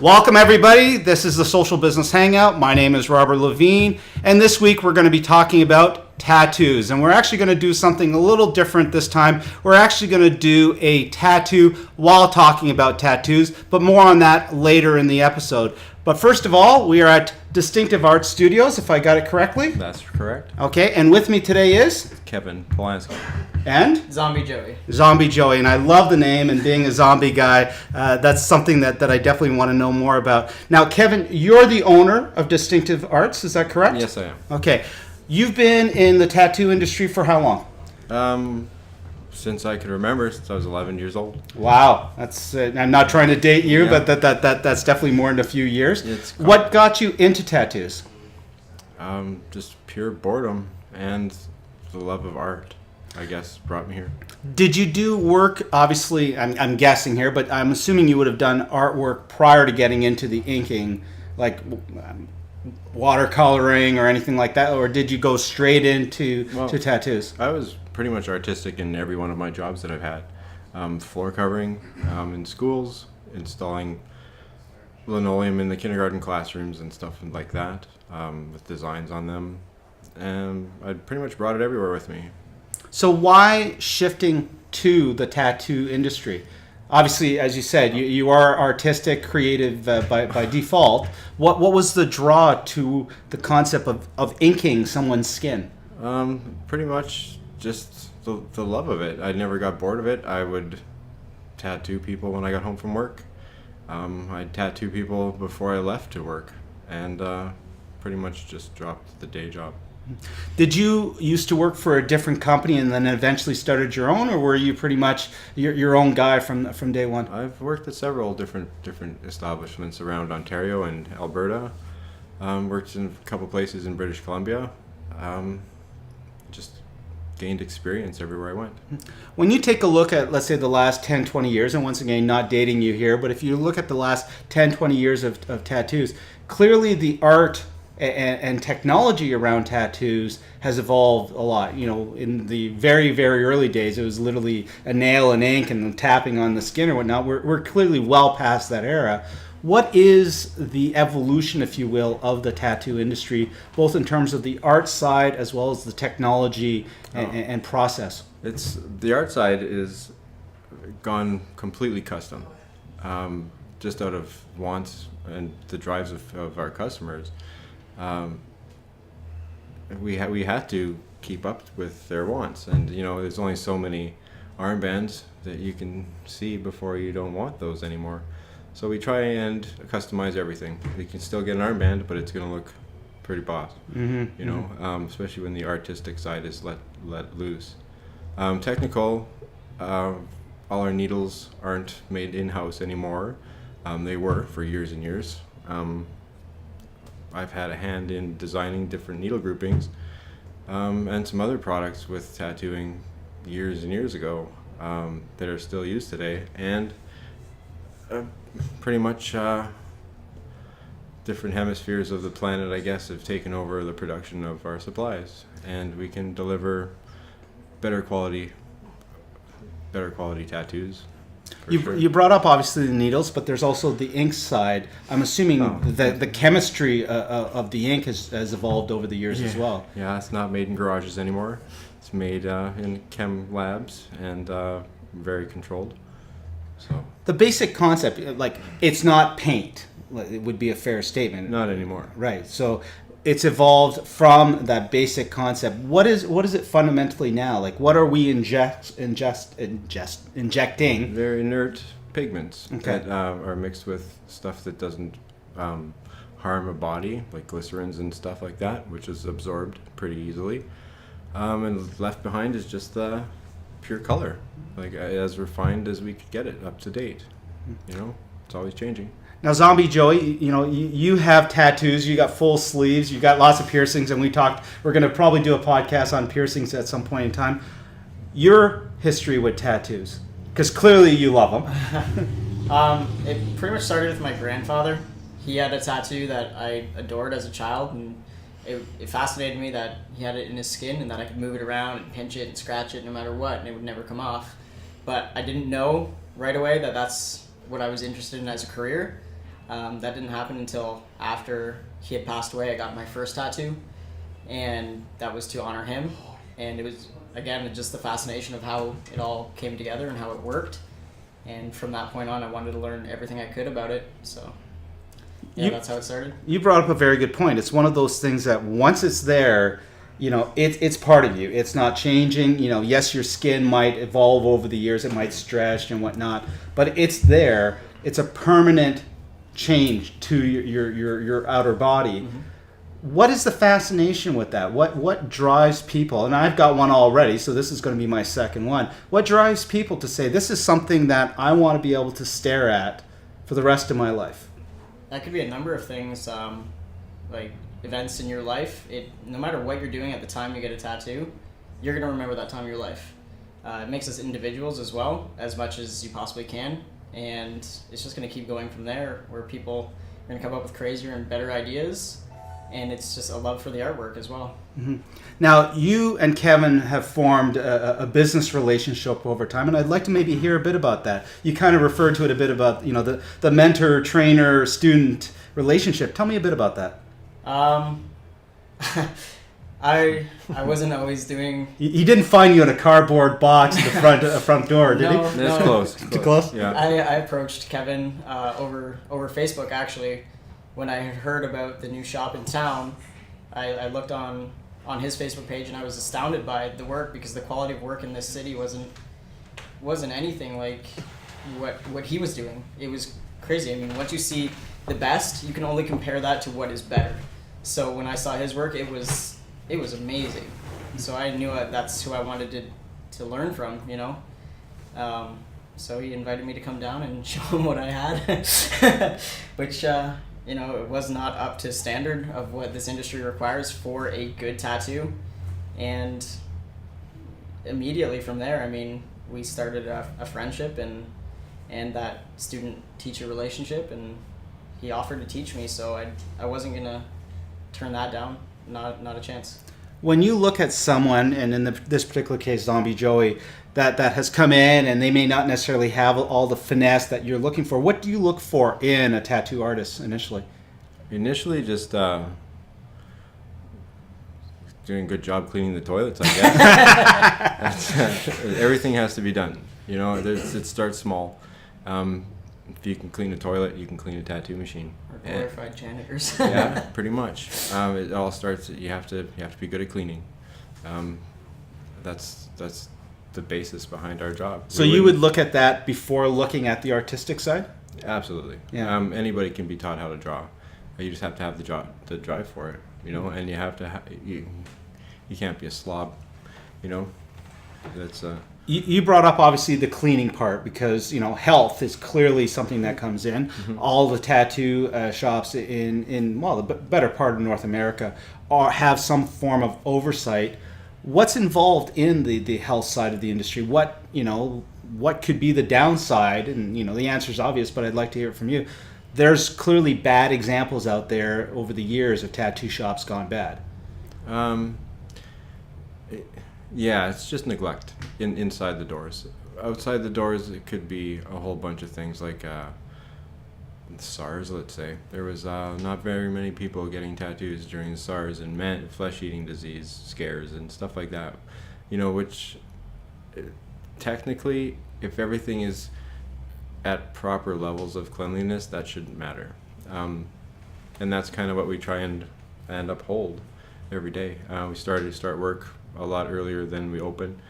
Welcome everybody, this is the Social Business Hangout. My name is Robert Lavigne, and this week we're going to be talking about tattoos. And we're actually going to do something a little different this time. We're actually going to do a tattoo while talking about tattoos, but more on that later in the episode. But first of all, we are at Distinctive Art Studios, if I got it correctly. That's correct. Okay, and with me today is? Kevin Polanski. And? Zombie Joey. Zombie Joey, and I love the name, and being a zombie guy, that's something that I definitely want to know more about. Now, Kevin, you're the owner of Distinctive Arts, is that correct? Yes, I am. Okay. You've been in the tattoo industry for how long? Since I can remember, since I was 11 years old. Wow. That's I'm not trying to date you, Yeah. but that's definitely more than a few years. It's What got you into tattoos? Just pure boredom and the love of art, I guess, brought me here. Did you do work, obviously, I'm guessing here, but I'm assuming you would have done artwork prior to getting into the inking, like watercoloring or anything like that, or did you go straight into to tattoos? I was pretty much artistic in every one of my jobs that I've had. Floor covering in schools, installing linoleum in the kindergarten classrooms and stuff like that, with designs on them. And I pretty much brought it everywhere with me. So why shifting to the tattoo industry? Obviously, as you said, you are artistic, creative by default. What was the draw to the concept of inking someone's skin? Pretty much just the love of it. I never got bored of it. I would tattoo people when I got home from work. I'd tattoo people before I left to work, and pretty much just dropped the day job. Did you used to work for a different company and then eventually started your own, or were you pretty much your own guy from day one? I've worked at several different establishments around Ontario and Alberta. Worked in a couple places in British Columbia. Just gained experience everywhere I went. When you take a look at, let's say, the last 10, 20 years, and once again, not dating you here, but if you look at the last 10, 20 years of tattoos, clearly the art and technology around tattoos has evolved a lot. You know, in the very, very early days, it was literally a nail and ink and tapping on the skin or whatnot. We're clearly well past that era. What is the evolution, if you will, of the tattoo industry, both in terms of the art side as well as the technology and process? It's the art side is gone completely custom, just out of wants and the drives of our customers. We had to keep up with their wants, and you know, there's only so many armbands that you can see before you don't want those anymore. So we try and customize everything. You can still get an armband, but it's going to look pretty boss. You know, especially when the artistic side is let loose. Technical, all our needles aren't made in-house anymore. They were for years and years. I've had a hand in designing different needle groupings and some other products with tattooing years and years ago that are still used today, and pretty much different hemispheres of the planet, I guess, have taken over the production of our supplies, and we can deliver better quality tattoos. You brought up obviously the needles, but there's also the ink side. I'm assuming the chemistry of the ink has evolved over the years as well. Yeah, it's not made in garages anymore. It's made in chem labs and very controlled. So the basic concept, like, it's not paint. It would be a fair statement. Not anymore. Right. So it's evolved from that basic concept. What is it fundamentally now? Like, what are we injecting? They're inert pigments Okay. that are mixed with stuff that doesn't harm a body, like glycerins and stuff like that, which is absorbed pretty easily. And left behind is just the pure color, like as refined as we could get it, up to date. You know, it's always changing. Now, Zombie Joey, you know, you have tattoos. You got full sleeves. You got lots of piercings, and we're going to probably do a podcast on piercings at some point in time. Your history with tattoos, because clearly you love them. It pretty much started with my grandfather. He had a tattoo that I adored as a child, and it fascinated me that he had it in his skin and that I could move it around and pinch it and scratch it no matter what, and it would never come off. But I didn't know right away that that's what I was interested in as a career. That didn't happen until after he had passed away. I got my first tattoo, and that was to honor him. And it was, again, just the fascination of how it all came together and how it worked. And from that point on, I wanted to learn everything I could about it. So, yeah, that's how it started. You brought up a very good point. It's one of those things that once it's there, it's part of you. It's not changing. Yes, your skin might evolve over the years. It might stretch and whatnot, but it's there. It's a permanent change to your outer body. Mm-hmm. What is the fascination with that? What drives people? And I've got one already, so this is going to be my second one. What drives people to say, this is something that I want to be able to stare at for the rest of my life? That could be a number of things, like events in your life. No matter what you're doing at the time you get a tattoo, you're going to remember that time of your life. It makes us individuals as well, as much as you possibly can. And it's just going to keep going from there, where people are going to come up with crazier and better ideas. And it's just a love for the artwork as well. Mm-hmm. Now, you and Kevin have formed a business relationship over time, and I'd like to maybe hear a bit about that. You kind of referred to it a bit about, the mentor, trainer, student relationship. Tell me a bit about that. I wasn't always doing... He didn't find you in a cardboard box at the front door, did he? That's close. Too close? Yeah. I approached Kevin over Facebook, actually. When I had heard about the new shop in town, I looked on his Facebook page, and I was astounded by the work, because the quality of work in this city wasn't anything like what he was doing. It was crazy. I mean, once you see the best, you can only compare that to what is better. So when I saw his work, it was amazing. So I knew that's who I wanted to learn from, So he invited me to come down and show him what I had, which... it was not up to standard of what this industry requires for a good tattoo. And immediately from there, we started a friendship and that student-teacher relationship, and he offered to teach me, so I wasn't going to turn that down, not a chance. When you look at someone, and in this particular case, Zombie Joey, that has come in and they may not necessarily have all the finesse that you're looking for, what do you look for in a tattoo artist initially? Initially, just doing a good job cleaning the toilets, I guess. Everything has to be done. It starts small. If you can clean a toilet, you can clean a tattoo machine. Or glorified janitors. Yeah, pretty much. It all starts. You have to be good at cleaning. That's the basis behind our job. So you would look at that before looking at the artistic side? Absolutely. Yeah. Anybody can be taught how to draw. You just have to have the drive for it, and you have to you can't be a slob, That's You brought up obviously the cleaning part, because health is clearly something that comes in. Mm-hmm. All the tattoo shops in the better part of North America have some form of oversight. What's involved in the health side of the industry? What could be the downside? And the answer is obvious, but I'd like to hear it from you. There's clearly bad examples out there over the years of tattoo shops gone bad. Yeah, it's just neglect inside the doors. Outside the doors, it could be a whole bunch of things like SARS, let's say. There was not very many people getting tattoos during SARS and flesh-eating disease scares and stuff like that. Which technically, if everything is at proper levels of cleanliness, that shouldn't matter. And that's kind of what we try and uphold every day. We start work a lot earlier than we open.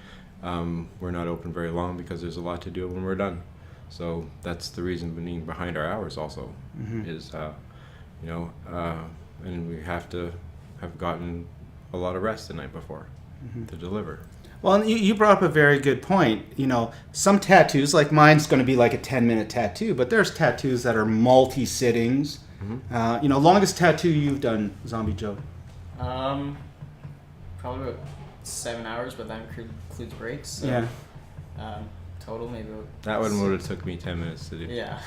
We're not open very long because there's a lot to do when we're done. So that's the reason behind our hours also. Mm-hmm. Is and we have to have gotten a lot of rest the night before mm-hmm. to deliver. Well, you brought up a very good point. Some tattoos, like mine's going to be like a 10-minute tattoo, but there's tattoos that are multi-sittings. Mm-hmm. Longest tattoo you've done, Zombie Joe? Probably about 7 hours, but that includes breaks. So, yeah. Total maybe. That one would have took me 10 minutes to do. Yeah.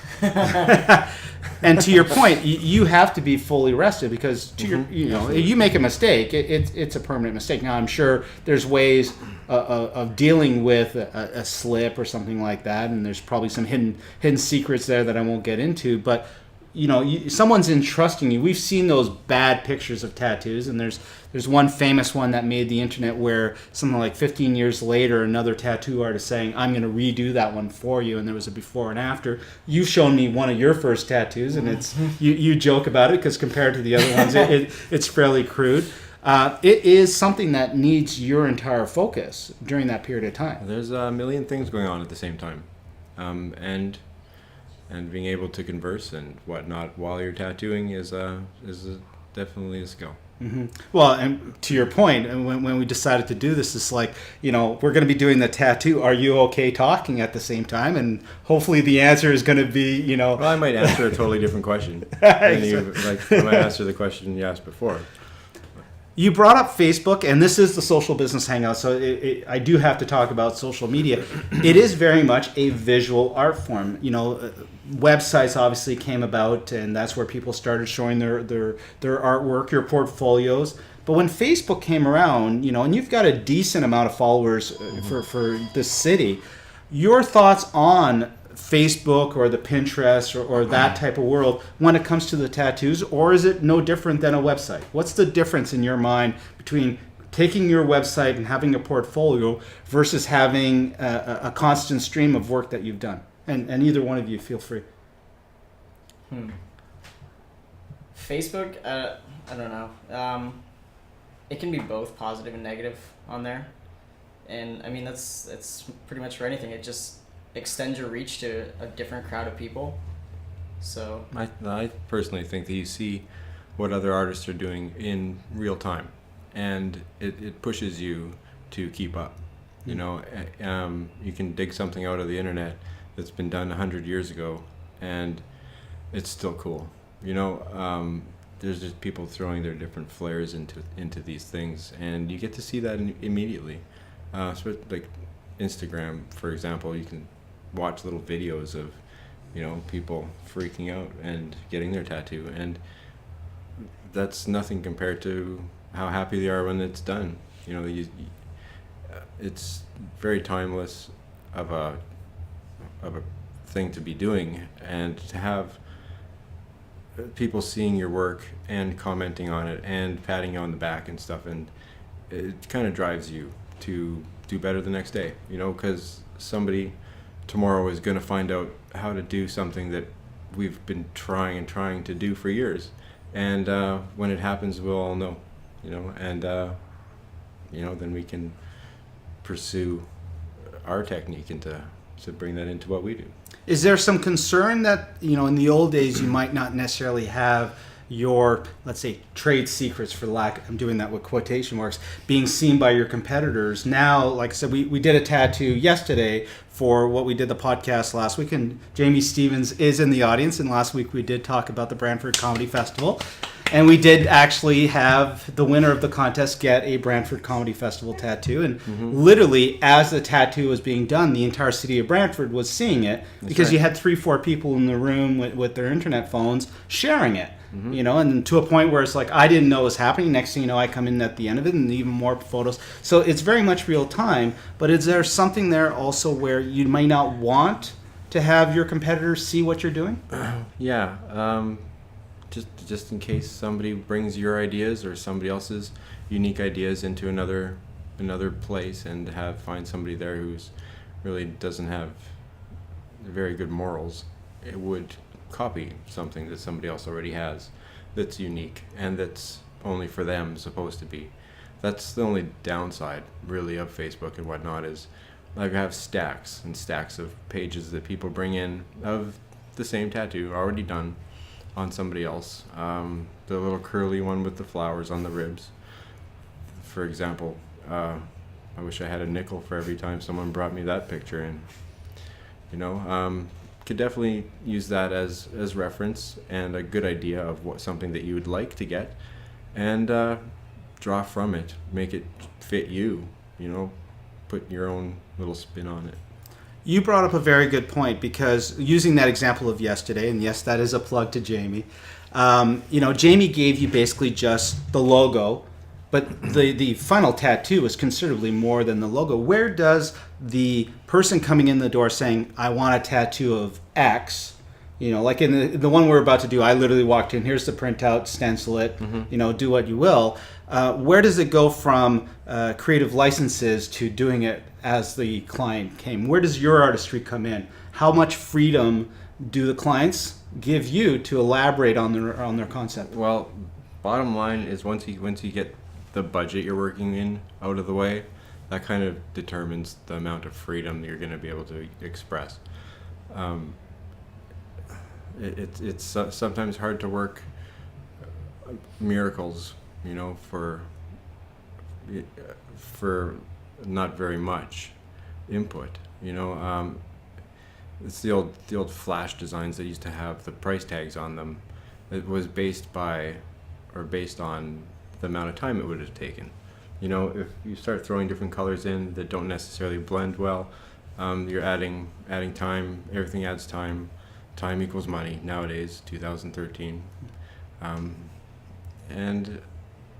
And to your point, you have to be fully rested, because mm-hmm. You make a mistake, it's a permanent mistake. Now I'm sure there's ways of dealing with a slip or something like that, and there's probably some hidden secrets there that I won't get into. But someone's entrusting you. We've seen those bad pictures of tattoos, and there's one famous one that made the internet where something like 15 years later, another tattoo artist saying, I'm going to redo that one for you, and there was a before and after. You've shown me one of your first tattoos, and it's you joke about it because compared to the other ones, it's fairly crude. It is something that needs your entire focus during that period of time. There's a million things going on at the same time, and being able to converse and whatnot while you're tattooing is definitely a skill. Mm-hmm. Well, and to your point, when we decided to do this, it's like, we're going to be doing the tattoo. Are you okay talking at the same time? And hopefully the answer is going to be, Well, I might answer a totally different question. I might answer the question you asked before. You brought up Facebook, and this is the social business hangout, so I do have to talk about social media. It is very much a visual art form. Websites obviously came about, and that's where people started showing their artwork, your portfolios. But when Facebook came around, and you've got a decent amount of followers for this city, your thoughts on Facebook or the Pinterest or that type of world when it comes to the tattoos, or is it no different than a website? What's the difference in your mind between taking your website and having a portfolio versus having a constant stream of work that you've done? And either one of you, feel free. Facebook, I don't know. It can be both positive and negative on there. And I mean, that's pretty much for anything. It just extend your reach to a different crowd of people. So I personally think that you see what other artists are doing in real time, and it pushes you to keep up. You can dig something out of the internet that's been done 100 years ago, and it's still cool. There's just people throwing their different flares into these things, and you get to see that immediately. So like Instagram, for example, you can watch little videos of people freaking out and getting their tattoo, and that's nothing compared to how happy they are when it's done. It's very timeless of a thing to be doing, and to have people seeing your work and commenting on it and patting you on the back and stuff, and it kind of drives you to do better the next day, because somebody tomorrow is going to find out how to do something that we've been trying to do for years, and when it happens, we'll all know, and then we can pursue our technique and to bring that into what we do. Is there some concern that in the old days you might not necessarily have your, let's say, trade secrets, for lack, I'm doing that with quotation marks, being seen by your competitors? Now, like I said, we did a tattoo yesterday for what we did the podcast last week, and Jamie Stevens is in the audience, and last week we did talk about the Brantford Comedy Festival, and we did actually have the winner of the contest get a Brantford Comedy Festival tattoo, and literally as the tattoo was being done, the entire city of Brantford was seeing it. That's because right. You had 3-4 people in the room with their internet phones sharing it. And to a point where it's like, I didn't know it was happening. Next thing you know, I come in at the end of it and even more photos. So it's very much real time, but is there something there also where you might not want to have your competitors see what you're doing? Yeah. Just in case somebody brings your ideas or somebody else's unique ideas into another place, and find somebody there who's really doesn't have very good morals, it would copy something that somebody else already has that's unique and that's only for them supposed to be. That's the only downside really of Facebook and whatnot, is I have stacks and stacks of pages that people bring in of the same tattoo already done on somebody else. The little curly one with the flowers on the ribs, for example. I wish I had a nickel for every time someone brought me that picture in. Could definitely use that as reference and a good idea of something that you would like to get, and draw from it, make it fit you, put your own little spin on it. You brought up a very good point, because using that example of yesterday, and yes, that is a plug to Jamie, Jamie gave you basically just the logo, but the final tattoo is considerably more than the logo. Where does the person coming in the door saying, I want a tattoo of X, like in the one we're about to do, I literally walked in, here's the printout, stencil it, do what you will. Where does it go from creative licenses to doing it as the client came? Where does your artistry come in? How much freedom do the clients give you to elaborate on their concept? Well, bottom line is once you get the budget you're working in out of the way, that kind of determines the amount of freedom that you're going to be able to express. It's sometimes hard to work miracles, for not very much input. It's the old flash designs that used to have the price tags on them. It was based on the amount of time it would have taken. If you start throwing different colors in that don't necessarily blend well, you're adding time. Everything adds time. Time equals money nowadays, 2013. And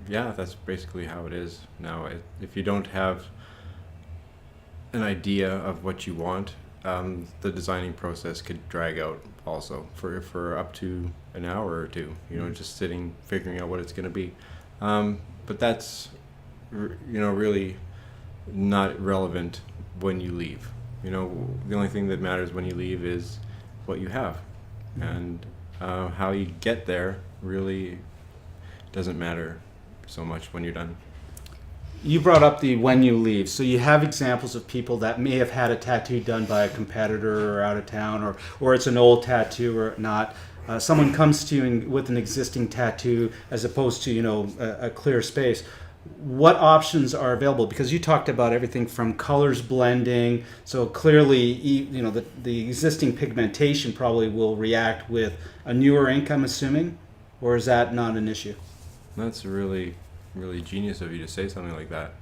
yeah, that's basically how it is now. If you don't have an idea of what you want, the designing process could drag out also for up to an hour or two, just sitting, figuring out what it's going to be. But that's, really not relevant when you leave. The only thing that matters when you leave is what you have. And how you get there really doesn't matter so much when you're done. You brought up the when you leave. So you have examples of people that may have had a tattoo done by a competitor or out of town, or it's an old tattoo or not. Someone comes to you with an existing tattoo as opposed to, a clear space. What options are available? Because you talked about everything from colors blending. So clearly, the existing pigmentation probably will react with a newer ink, I'm assuming, or is that not an issue? That's really, really genius of you to say something like that,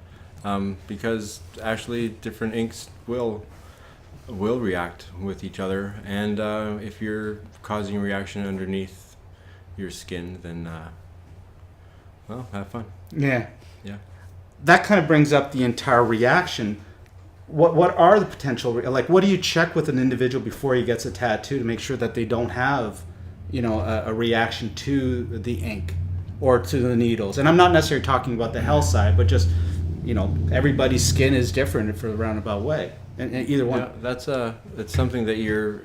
because actually different inks will react with each other, and if you're causing a reaction underneath your skin, then well, have fun. Yeah. that kind of brings up the entire reaction. What are the potential, like, what do you check with an individual before he gets a tattoo to make sure that they don't have, you know, a reaction to the ink or to the needles? And I'm not necessarily talking about the health side, but just, you know, everybody's skin is different for the roundabout way, and either one. Yeah, that's something that your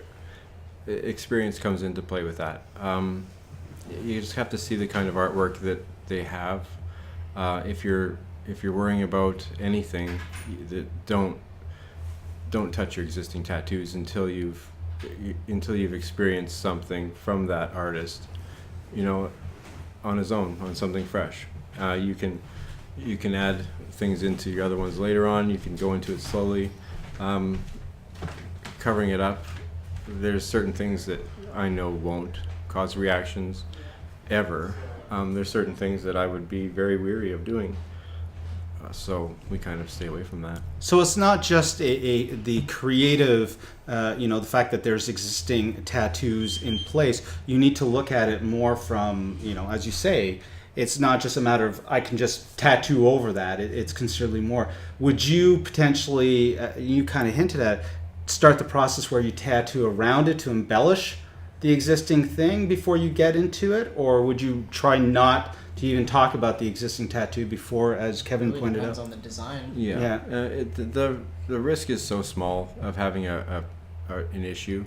experience comes into play with that. You just have to see the kind of artwork that they have. If you're worrying about anything, don't touch your existing tattoos until you've experienced something from that artist, you know, on his own, on something fresh. You can add things into your other ones later on. You can go into it slowly, covering it up. There's certain things that I know won't cause reactions ever. There's certain things that I would be very weary of doing. So we kind of stay away from that. So it's not just the creative, you know, the fact that there's existing tattoos in place. You need to look at it more from, you know, as you say, it's not just a matter of I can just tattoo over that. It's considerably more. Would you potentially, you kind of hinted at, start the process where you tattoo around it to embellish the existing thing before you get into it? Or would you try not to even talk about the existing tattoo before, as Kevin Really pointed depends out? on the design. Yeah. The risk is so small of having an issue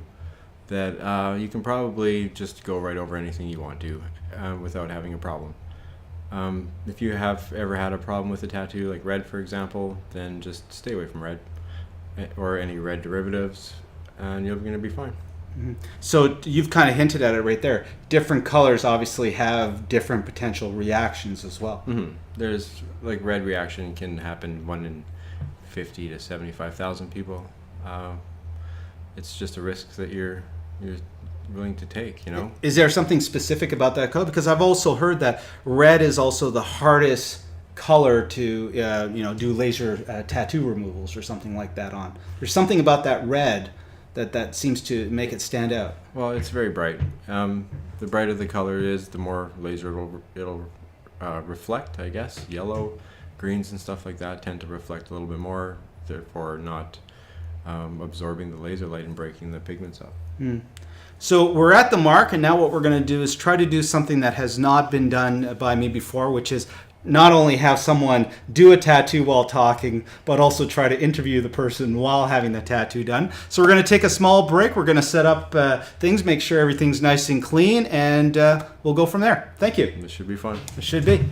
that you can probably just go right over anything you want to without having a problem. If you have ever had a problem with a tattoo, like red, for example, then just stay away from red or any red derivatives, and you're going to be fine. Mm-hmm. So you've kind of hinted at it right there. Different colors obviously have different potential reactions as well. Mm-hmm. There's, like, red reaction can happen 1 in 50 to 75,000 people. It's just a risk that you're willing to take, you know? Is there something specific about that color? Because I've also heard that red is also the hardest color to you know, do laser tattoo removals or something like that on. There's something about that red that seems to make it stand out. Well, it's very bright. The brighter the color is, the more laser it'll reflect, I guess. Yellow, greens, and stuff like that tend to reflect a little bit more, therefore not absorbing the laser light and breaking the pigments up. So we're at the mark, and now what we're going to do is try to do something that has not been done by me before, which is not only have someone do a tattoo while talking, but also try to interview the person while having the tattoo done. So we're going to take a small break. We're going to set up things, make sure everything's nice and clean, and we'll go from there. Thank you. This should be fun. It should be.